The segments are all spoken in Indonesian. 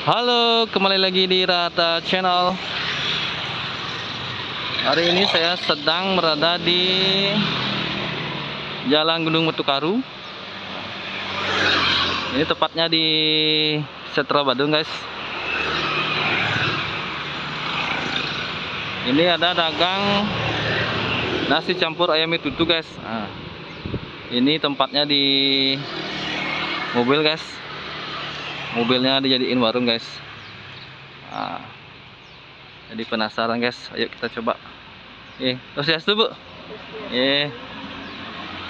Halo, kembali lagi di Rata Channel. Hari ini saya sedang berada di Jalan Gunung Metukaru. Ini tepatnya di Setra Badung, guys. Ini ada dagang nasi campur ayam mitutu, guys. Nah, ini tempatnya di mobil, guys. Mobilnya dijadiin warung, guys. Nah, jadi penasaran, guys. Ayo kita coba. Swastiastu, Bu.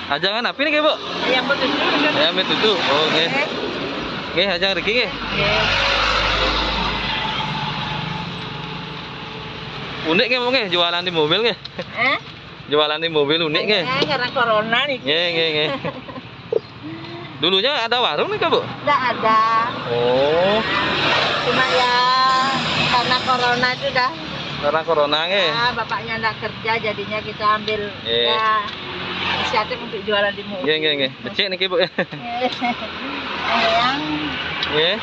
Ajangan apa nih, Bu? Ayam betutu. Ayam mitutu. Oh, oke. Oke, ajang Riki, nggih. Unik nggih, Bu, nggih, jualan di mobil nggih. Jualan di mobil unik nggih. Karena corona nih. Nggih. Dulunya ada warung nih, Kak, Bu? Enggak ada. Oh. Cuma ya karena corona itu dah. Karena corona nggih. Nah, bapaknya enggak kerja, jadinya kita ambil ya inisiatif untuk jualan di mobil. Nggih. Becik niki, Bu. Yang Nggih.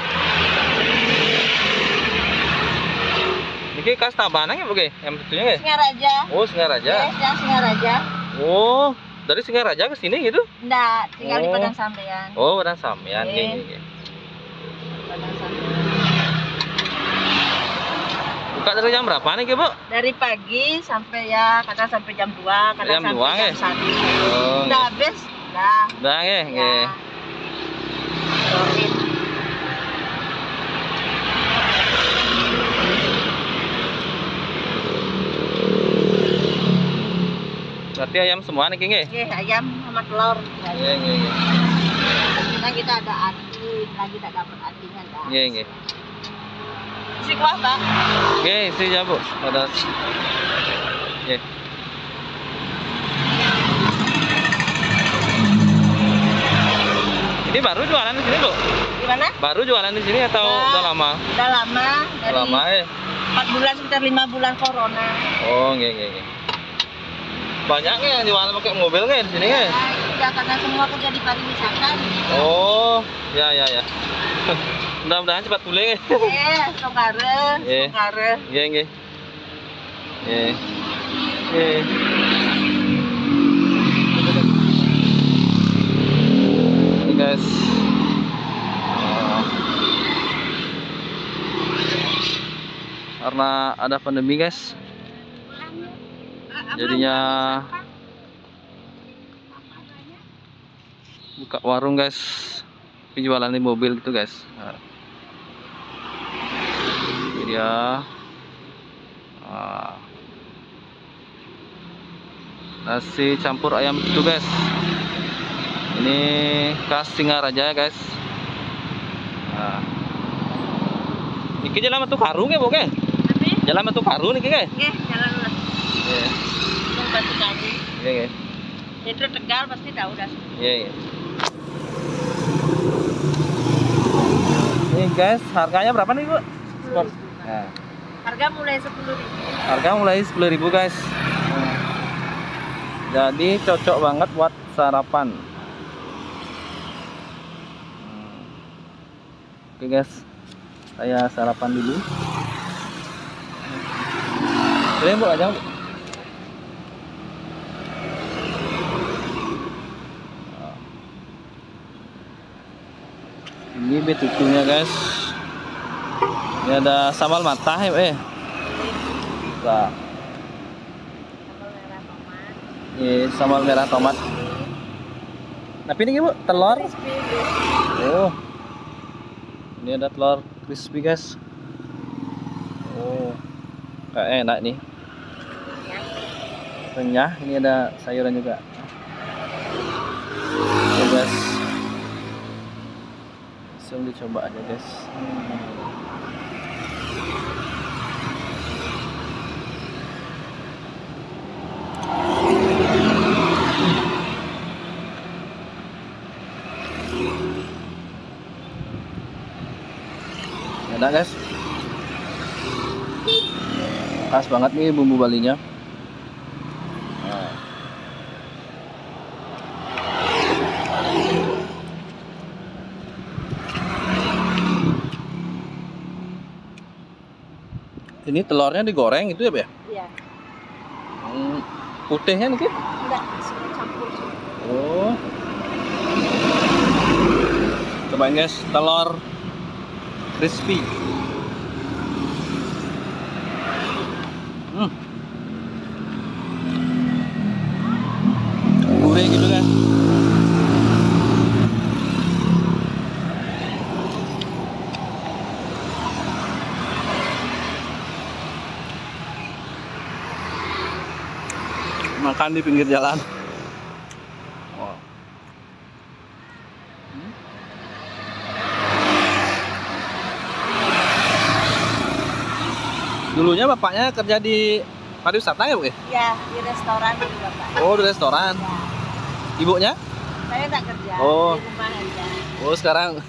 Niki khas Tabanan nggih, Bu, nggih? Yang betunya nggih? Singaraja. Oh, Singaraja. Yes, yang Singaraja. Oh, dari Singaraja ke sini gitu? Enggak, tinggal di Padang Sampean. Oh, Padang Sampean. Nggih. Padang Sampean. Buka dari jam berapa nih, Bu? Dari pagi sampai ya kadang sampai jam 2, kadang Jam sampai 2, jam 1. Oh, Udah habis? Dah. udah nggih, nggih. Ya. Sorin. Berarti ayam semua nih, nggih? Oke, ayam sama telur. Nggih. Kita ada anting, lagi tak dapat antingnya dah. Nggih. Isi kuah, Pak. Nggih, isi ya, Bu. Ada. Nggih. Ini baru jualan di sini, Bu? Gimana? Baru jualan di sini atau udah lama? Udah lama. Dari Lama, 4 bulan, sekitar 5 bulan corona. Oh, nggih. Banyak nggih yang jualan pakai mobil nggih di sini nggih? Ya, karena semua kerja di pariwisata. Oh, ya. Mudah-mudahan cepat pulih. Songkare. Nggih. Ini, guys. Karena ada pandemi, guys. Jadinya buka warung, guys. Penjualan di mobil gitu, guys. Nah, ini dia. Nasi campur ayam itu, guys. Ini khas Singaraja, guys. Nah, ini jalan Metukaru nggih, Bu, nggih? Jalan Metukaru niki, nggih? Nggih, jalan lurus. Nggih. Batu Kayu. Nggih. Itu Tegal pasti tahu dah. Nggih. Ini, guys, harganya berapa nih, Bu? 10.000. Nah, Harga mulai 10.000. harga mulai 10.000, guys. Jadi cocok banget buat sarapan. Oke, guys, saya sarapan dulu. Boleh, Bu, aja, Bu. Ini betutunya, guys. Ini ada sambal matah ya, Nah. Ini sambal merah tomat. Tapi ini, Bu, telur. Oh. Ini ada telur crispy, guys. Oh. Kayak enak nih. Renyah. Ini ada sayuran juga. Oke, guys. Langsung dicoba aja, guys. Enak, guys. Khas banget nih bumbu Balinya. Nah. Ini telurnya digoreng gitu ya, Bu ya? Iya. Putihnya mungkin? Enggak, campur. Oh. Cobain guys, telur crispy. Gurih gitu kan. Makan di pinggir jalan. Wow. Dulunya bapaknya kerja di pariwisata ya, Bu? Iya, di restoran itu Bapak. Oh, di restoran. Ya. Ibunya? Saya tak kerja, Oh. di rumah aja. Oh, sekarang.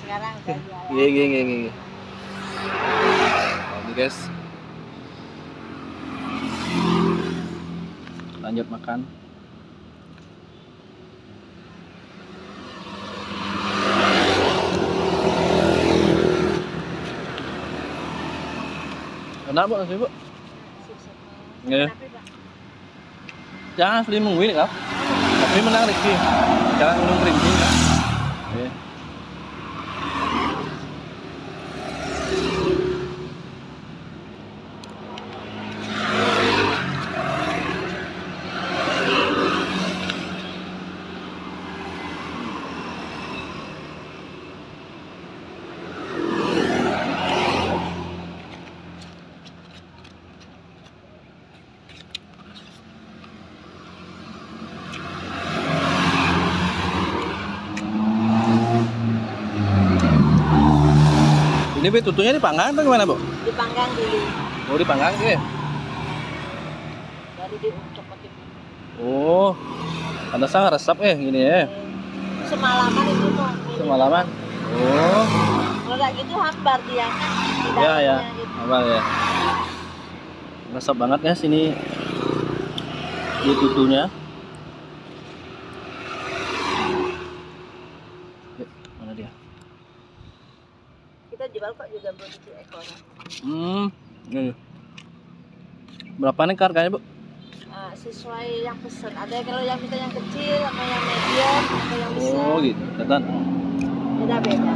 Sekarang kerja. Gini. Ini guys. Lanjut makan. Enak, Bu, nasi, Bu? Iya. Jangan asli mungguin kau. Tapi menarik sih. Jangan minum kerincing. Oke. Ini tutunya dipanggang atau gimana, Bu? Dipanggang dulu. Oh, dipanggang sih. Baru diungkep pakai bumbu. Oh, pantesan resep gini ya. Semalaman itu mau. Semalaman. Oh, Kalau nggak gitu hambar dia kan. Di ya. dalamnya gitu. Apa ya? Resep banget guys ini di tutunya. Mana dia? Kita jual kok juga begitu ekornya. Ini. Berapa nih harganya, Bu? Sesuai yang pesen. Ada kalau yang minta yang kecil, sama yang medium, atau yang besar. Oh, gitu. Tetan. Beda-beda.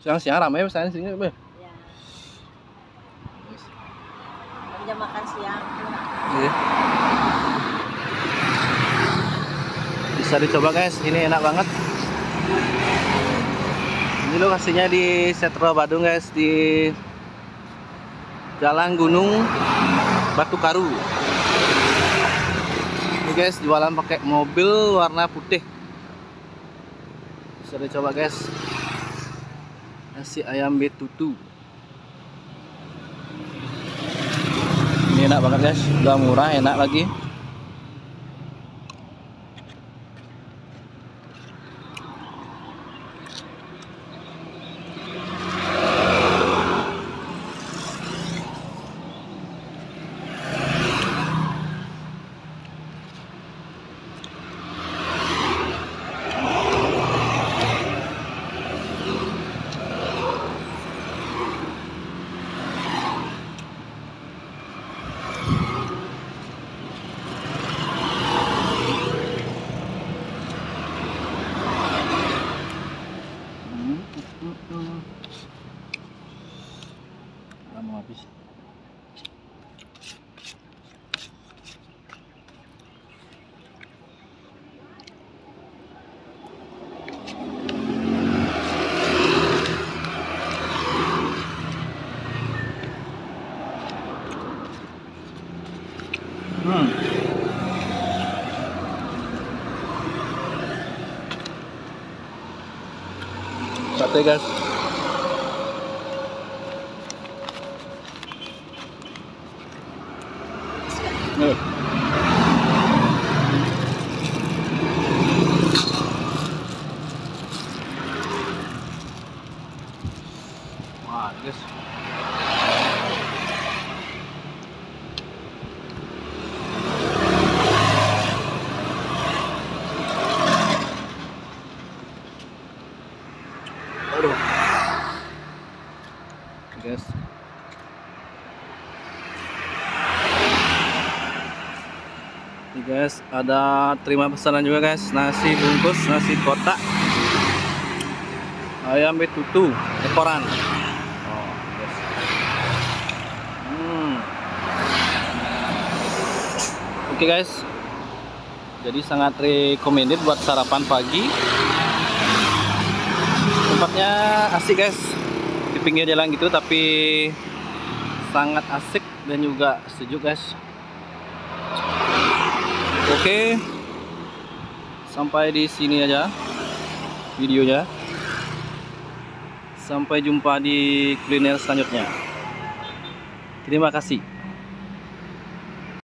Siang-siang ramai misalnya sini, Bu. Ya. Jam makan siang. Iya. Bisa dicoba guys, ini enak banget. Ini lokasinya di Setro Badung guys, di Jalan Gunung Batu Karu. Ini guys jualan pakai mobil warna putih. Bisa dicoba guys. Nasi ayam betutu. Ini enak banget guys, udah murah, enak lagi. Udah mau habis. Sate guys. Nih. Wah, guys. Aduh. Guys. Ini guys, ada terima pesanan juga guys, nasi bungkus, nasi kotak, ayam betutu, ekoran. Oh, guys. Oke guys, jadi sangat recommended buat sarapan pagi. Tempatnya asik guys, di pinggir jalan gitu, tapi sangat asik dan juga sejuk guys. Oke, sampai di sini aja videonya. Sampai jumpa di kuliner selanjutnya. Terima kasih.